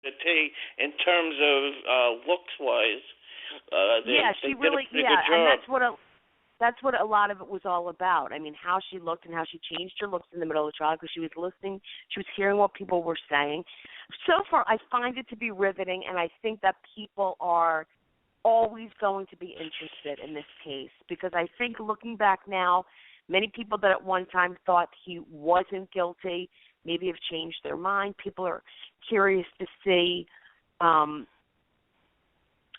the T in terms of looks wise. They she did a really, pretty good and job. that's what a lot of it was all about. I mean, how she looked and how she changed her looks in the middle of the trial because she was listening, she was hearing what people were saying. So far, I find it to be riveting, and I think that people are always going to be interested in this case because I think looking back now, many people that at one time thought he wasn't guilty maybe have changed their mind. People are curious to see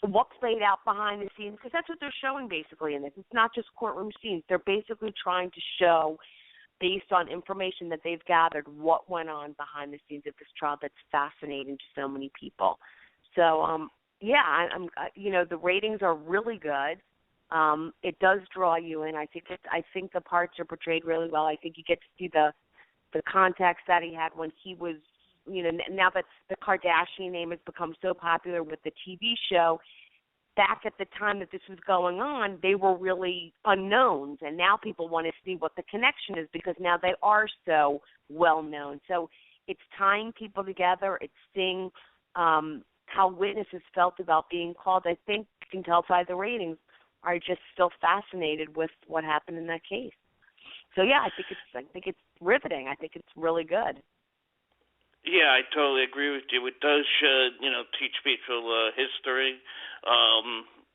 what played out behind the scenes, because that's what they're showing basically in this. It's not just courtroom scenes. They're basically trying to show, based on information that they've gathered, what went on behind the scenes of this trial that's fascinating to so many people. So, I'm the ratings are really good. It does draw you in. I think the parts are portrayed really well. I think you get to see the context that he had when he was, now that the Kardashian name has become so popular with the TV show, back at the time that this was going on, they were really unknowns, and now people want to see what the connection is because now they are so well known. So it's tying people together. It's seeing how witnesses felt about being called. I think you can tell by the ratings are just still fascinated with what happened in that case. So I think it's riveting. I think it's really good. Yeah, I totally agree with you. It does, teach people history.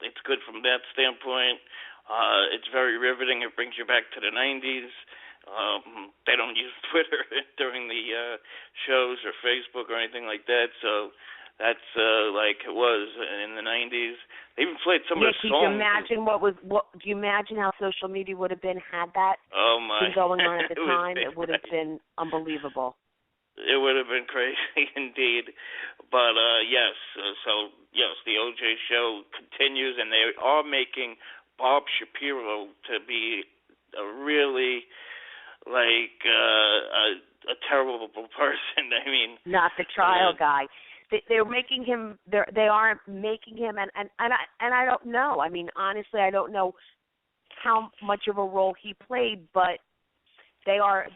It's good from that standpoint. It's very riveting. It brings you back to the 90s. They don't use Twitter during the shows or Facebook or anything like that, so that's like it was in the 90s. They even played some of the songs. Can you imagine do you imagine how social media would have been had that been going on at the time? It would have been unbelievable. It would have been crazy indeed. But, yes, the O.J. show continues, and they are making Bob Shapiro to be a really, a terrible person. I mean, not the trial guy. They're making him. They aren't making him, and I don't know. I mean, honestly, I don't know how much of a role he played, but they are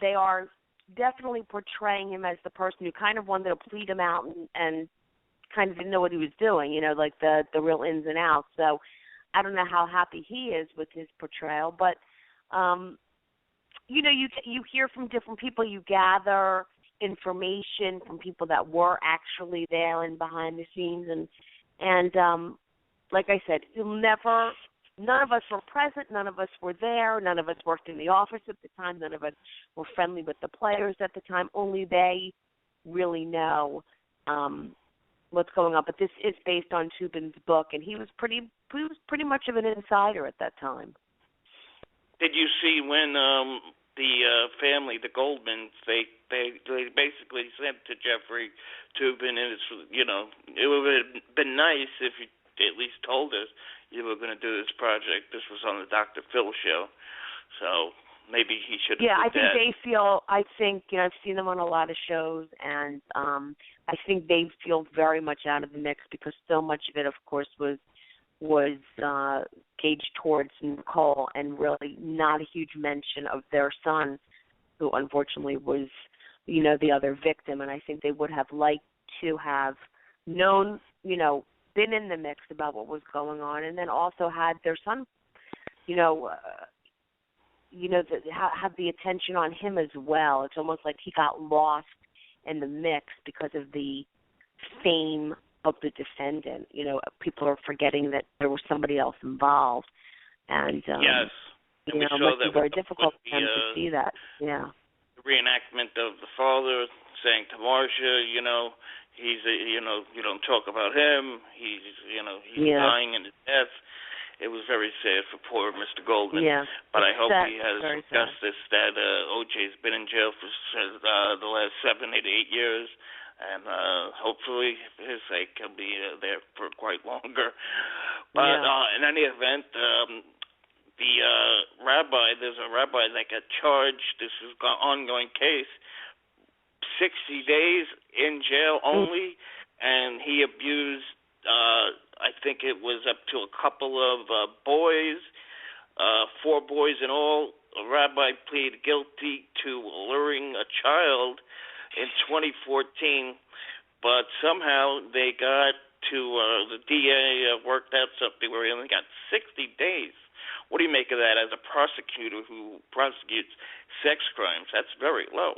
definitely portraying him as the person who kind of wanted to plead him out and kind of didn't know what he was doing, like the real ins and outs. So I don't know how happy he is with his portrayal, but you hear from different people, you gather information from people that were actually there and behind the scenes, and like I said, none of us were present, none of us were there, none of us worked in the office at the time, none of us were friendly with the players at the time. Only they really know what's going on. But this is based on Toobin's book, and he was pretty much of an insider at that time. Did you see when the family, the Goldmans, they basically said to Jeffrey Toobin, and it would have been nice if you at least told us you were going to do this project. This was on the Dr. Phil show, so maybe he should have. Yeah, I think that. they feel. I think I've seen them on a lot of shows, and I think they feel very much out of the mix because so much of it, of course, was gauged towards Nicole, and really not a huge mention of their son, who unfortunately was, the other victim. And I think they would have liked to have known, been in the mix about what was going on, and then also had their son, have the attention on him as well. It's almost like he got lost in the mix because of the fame of the defendant. People are forgetting that there was somebody else involved, and yes, and it must be very difficult for them to see that. Yeah, the reenactment of the father saying to Marcia, he's you don't talk about him. He's dying in his death. It was very sad for poor Mr. Goldman. Yeah, but I hope he has sad. justice that O.J.'s been in jail for the last 7, 8 years, and hopefully for his sake he'll be there for quite longer. But in any event, the rabbi, there's a rabbi that got charged. This is an ongoing case. 60 days in jail only, and he abused, I think it was up to a couple of boys, 4 boys in all. A rabbi pleaded guilty to luring a child in 2014 but somehow they got to the DA worked out something where he only got 60 days. What do you make of that as a prosecutor who prosecutes sex crimes? That's very low.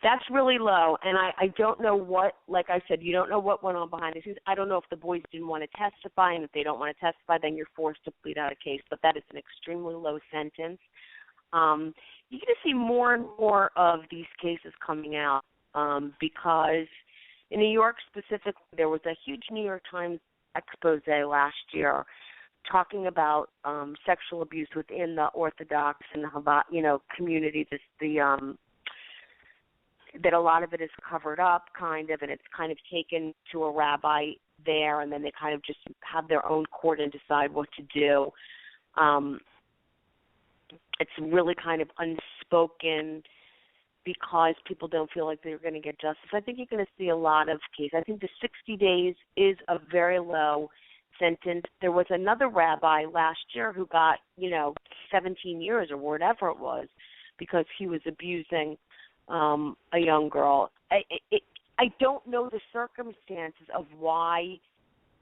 That's really low, and I don't know what, like I said, you don't know what went on behind the scenes. I don't know if the boys didn't want to testify, and if they don't want to testify, then you're forced to plead out a case, but that is an extremely low sentence. You're going to see more and more of these cases coming out because in New York specifically, there was a huge New York Times expose last year talking about sexual abuse within the Orthodox and community. That a lot of it is covered up, kind of, and it's kind of taken to a rabbi there, and then they kind of just have their own court and decide what to do. It's really kind of unspoken because people don't feel like they're going to get justice. I think you're going to see a lot of cases. I think the 60 days is a very low sentence. There was another rabbi last year who got, 17 years or whatever it was because he was abusing a young girl. I don't know the circumstances of why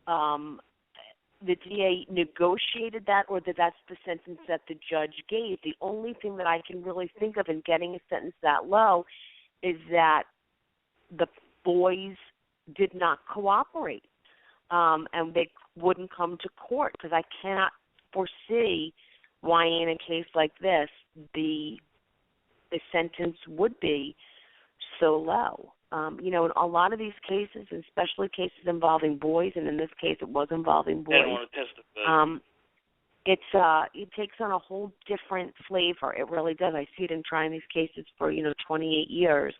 the DA negotiated that or that that's the sentence that the judge gave. The only thing that I can really think of in getting a sentence that low is that the boys did not cooperate and they wouldn't come to court, because I cannot foresee why in a case like this the sentence would be so low. In a lot of these cases, especially cases involving boys, and in this case it was involving boys, they don't want to testify. It takes on a whole different flavor. It really does. I see it in trying these cases for 28 years.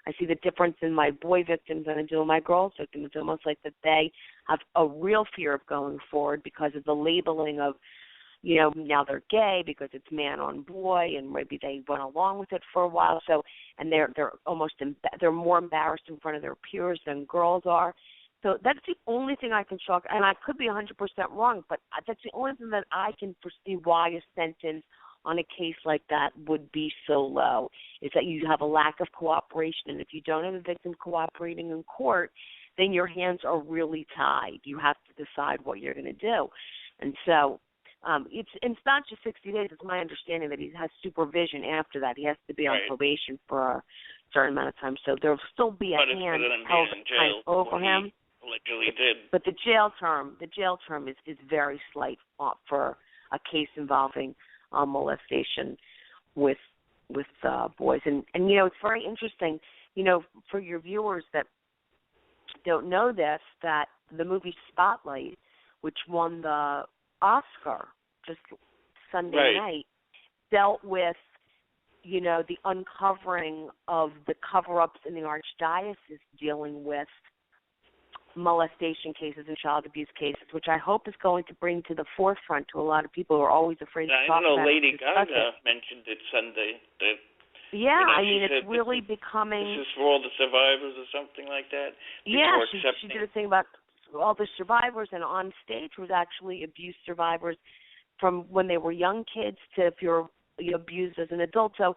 I see the difference in my boy victims than I do in my girls victims. It's almost like that they have a real fear of going forward because of the labeling of, now they're gay because it's man on boy, and maybe they went along with it for a while. So, and they're they're more embarrassed in front of their peers than girls are. So that's the only thing I can chalk, and I could be 100% wrong, but that's the only thing that I can foresee why a sentence on a case like that would be so low, is that you have a lack of cooperation. And if you don't have a victim cooperating in court, then your hands are really tied. You have to decide what you're going to do. And so it's not just 60 days. It's my understanding that he has supervision after that. He has to be on probation for a certain amount of time. So there'll still be a hand held over him. Allegedly did. But the jail term is very slight for a case involving molestation with boys. And it's very interesting, for your viewers that don't know this, that the movie Spotlight, which won the Oscar just Sunday night, dealt with, the uncovering of the cover-ups in the Archdiocese dealing with molestation cases and child abuse cases, which I hope is going to bring to the forefront to a lot of people who are always afraid to talk about it. I know Lady Gaga mentioned it Sunday. It's really becoming... This is for all the survivors or something like that? Yeah, she did a thing about all the survivors, and on stage was actually abuse survivors from when they were young kids to if you're abused as an adult. So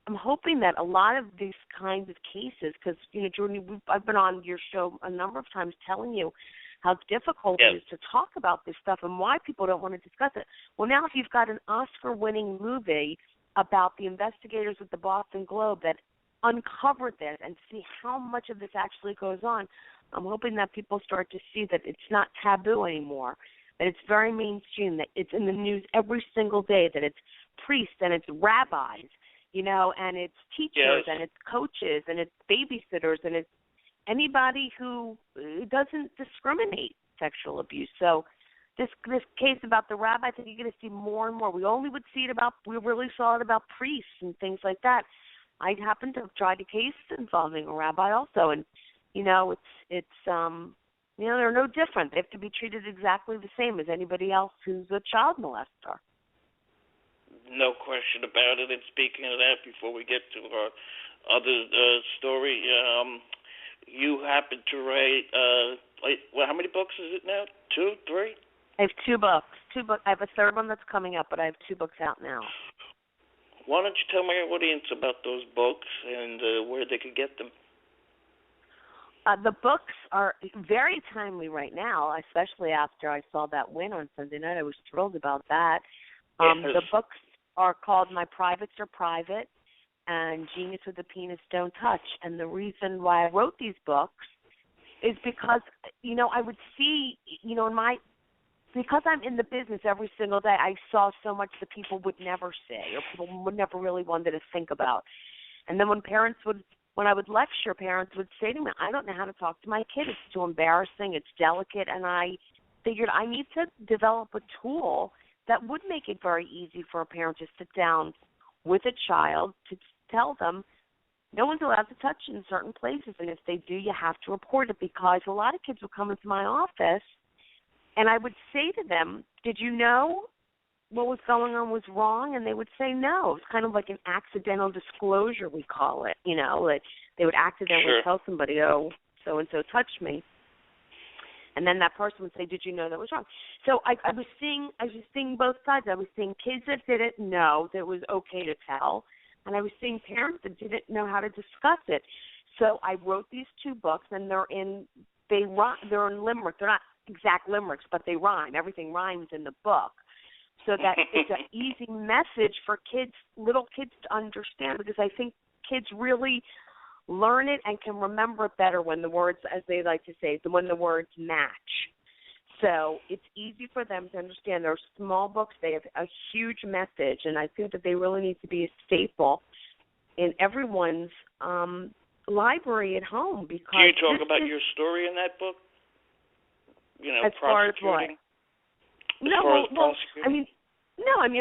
I'm hoping that a lot of these kinds of cases, because, Jordan, I've been on your show a number of times telling you how difficult it is to talk about this stuff and why people don't want to discuss it. Well, now if you've got an Oscar-winning movie about the investigators at the Boston Globe that uncovered this and see how much of this actually goes on, I'm hoping that people start to see that it's not taboo anymore, that it's very mainstream, that it's in the news every single day, that it's priests and it's rabbis, and it's teachers and it's coaches and it's babysitters and it's anybody who doesn't discriminate sexual abuse. So this case about the rabbi, I think you're going to see more and more. We really saw it about priests and things like that. I happen to have tried a case involving a rabbi also, and they're no different. They have to be treated exactly the same as anybody else who's a child molester. No question about it. And speaking of that, before we get to our other story, you happen to write, how many books is it now? 2, 3? I have 2 books. I have a third one that's coming up, but I have 2 books out now. Why don't you tell my audience about those books and where they could get them? The books are very timely right now, especially after I saw that win on Sunday night. I was thrilled about that. Yes. The books are called My Privates Are Private and Genius with a Penis Don't Touch. And the reason why I wrote these books is because, I would see, because I'm in the business every single day, I saw so much that people would never say or people would never really wanted to think about. And then when I would lecture, parents would say to me, I don't know how to talk to my kid. It's too embarrassing. It's delicate. And I figured I need to develop a tool that would make it very easy for a parent to sit down with a child to tell them no one's allowed to touch in certain places. And if they do, you have to report it, because a lot of kids would come into my office and I would say to them, did you know what was going on was wrong? And they would say no. It's kind of like an accidental disclosure, we call it, that they would accidentally tell somebody, oh, so-and-so touched me. And then that person would say, did you know that was wrong? So I was seeing both sides. I was seeing kids that didn't know that it was okay to tell, and I was seeing parents that didn't know how to discuss it. So I wrote these 2 books, and they're in limerick. They're not exact limericks, but they rhyme. Everything rhymes in the book. So that it's an easy message for kids, little kids, to understand, because I think kids really learn it and can remember it better when the words, as they like to say, when the words match. So it's easy for them to understand. They're small books. They have a huge message, and I think that they really need to be a staple in everyone's library at home. Because do you talk about your story in that book? As far as what?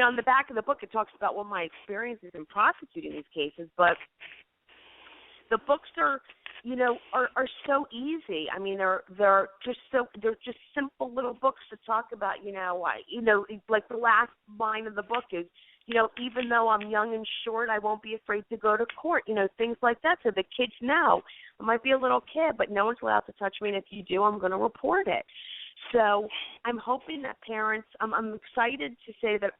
On the back of the book it talks about my experiences in prosecuting these cases, but the books are so easy. I mean, they're just simple little books to talk about. Like the last line of the book is, even though I'm young and short, I won't be afraid to go to court. Things like that. So the kids know I might be a little kid, but no one's allowed to touch me, and if you do, I'm going to report it. So I'm hoping that parents. I'm excited to say that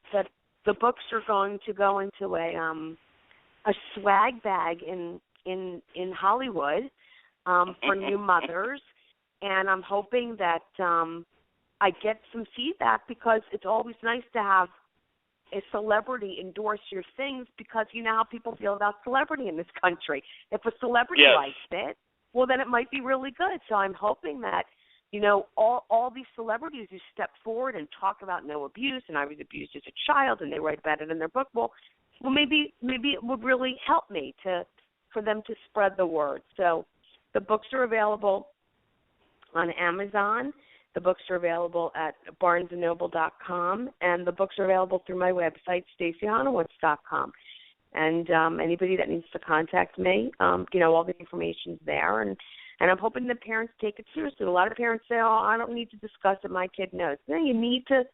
the books are going to go into a swag bag in Hollywood for new mothers, and I'm hoping that I get some feedback, because it's always nice to have a celebrity endorse your things, because you know how people feel about celebrity in this country. If a celebrity likes it, well, then it might be really good. So I'm hoping that all these celebrities who step forward and talk about no abuse, and I was abused as a child, and they write about it in their book. Well, maybe it would really help me for them to spread the word. So the books are available on Amazon. The books are available at barnesandnoble.com, and the books are available through my website, StaceyHonowitz.com. And anybody that needs to contact me, all the information's there, and I'm hoping that parents take it seriously. A lot of parents say, "Oh, I don't need to discuss it. My kid knows." No, you need to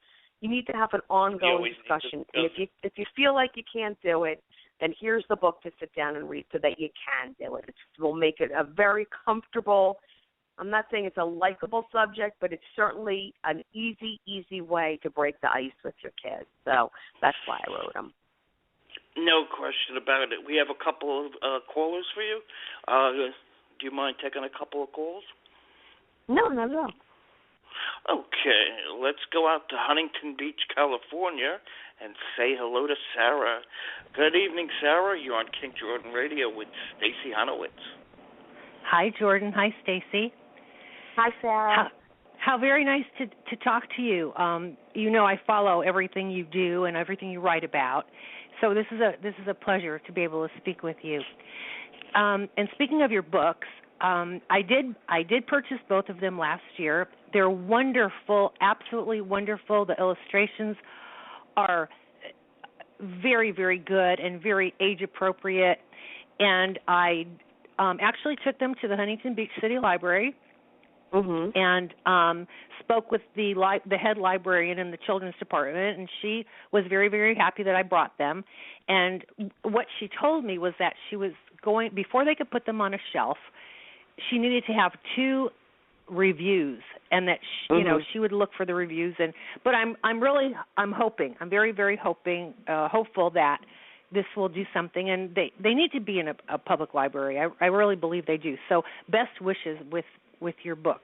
have an ongoing discussion. And if you feel like you can't do it, then here's the book to sit down and read so that you can do it. It will make it a very comfortable. I'm not saying it's a likable subject, but it's certainly an easy way to break the ice with your kids. So that's why I wrote them. No question about it. We have a couple of callers for you. Do you mind taking a couple of calls? No, not at all. Okay, let's go out to Huntington Beach, California, and say hello to Sarah. Good evening, Sarah. You're on King Jordan Radio with Stacey Honowitz. Hi, Jordan. Hi, Stacey. Hi, Sarah. How very nice to talk to you. I follow everything you do and everything you write about, so this is a pleasure to be able to speak with you. And speaking of your books, I did purchase both of them last year. They're wonderful, absolutely wonderful. The illustrations are very, very good and very age appropriate. And I actually took them to the Huntington Beach City Library. Mm-hmm. And spoke with the head librarian in the children's department, and she was very, very happy that I brought them. And what she told me was that she was going, before they could put them on a shelf, she needed to have 2 reviews, and that she would look for the reviews. But I'm very, very hopeful that this will do something, and they need to be in a public library. I really believe they do. So best wishes with your book.